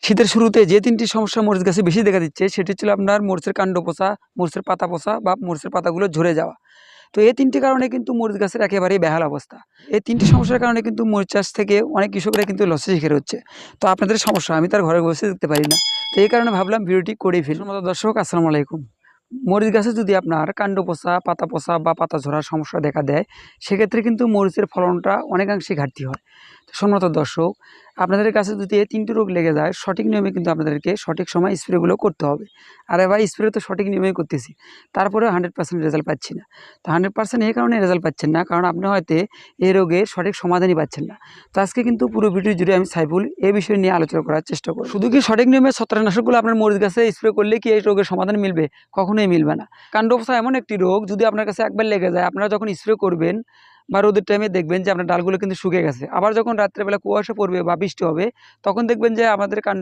শীতের শুরুতে যে ৩টি সমস্যা মরিচ গাছে বেশি দেখা দিচ্ছে সেটি হচ্ছিল আপনার মরিচের কাণ্ড পচা, মরিচের পাতা পচা বা মরিচের পাতাগুলো ঝরে যাওয়া। তো এই ৩টি কারণে কিন্তু মরিচ গাছের একেবারেই বেহাল অবস্থা। এই ৩টি সমস্যার কারণে কিন্তু মরিচ চাষ থেকে অনেক কৃষকরা কিন্তু লসের শিকার হচ্ছে। তো আপনাদের সমস্যা আমি তার ঘরে বসে দেখতে পারি না। তো এই কারণে ভাবলাম ভিডিওটি করেই ফেলি। সম্মানিত দর্শক, আসসালামু আলাইকুম। মরিচ গাছে যদি আপনার কাণ্ড পচা, পাতা পচা বা পাতা ঝরার সমস্যা দেখা দেয়, সেক্ষেত্রে কিন্তু মরিচের ফলনটা অনেকাংশেই ঘাটতি হয়। তো সম্মানিত দর্শক, আপনাদের কাছে যদি এই ৩টি রোগ লেগে যায়, সঠিক নিয়মে কিন্তু আপনাদেরকে সঠিক সময় স্প্রেগুলো করতে হবে। আরে ভাই, স্প্রে তো সঠিক নিয়মেই করতেছি, তারপরেও 100% রেজাল্ট পাচ্ছি না। তো 100% এই কারণে রেজাল্ট পাচ্ছেন না, কারণ আপনি হয়তো এই রোগের সঠিক সমাধানই পাচ্ছেন না। তো আজকে কিন্তু পুরো ভিডিও জুড়ে আমি সাইফুল এই বিষয় নিয়ে আলোচনা করার চেষ্টা করব। শুধু কি সঠিক নিয়মে ছত্রাকনাশকগুলো আপনার মরিচ গাছে স্প্রে করলে কি এই রোগের সমাধান মিলবে? কখনোই মিলবে না। কাণ্ড পচা এমন একটি রোগ, যদি আপনার কাছে একবার লেগে যায়, আপনারা যখন স্প্রে করবেন বা রোদের টাইমে দেখবেন যে আপনার ডালগুলো কিন্তু শুকিয়ে গেছে। আবার যখন রাত্রেবেলা কুয়াশা পড়বে বা বৃষ্টি হবে, তখন দেখবেন যে আমাদের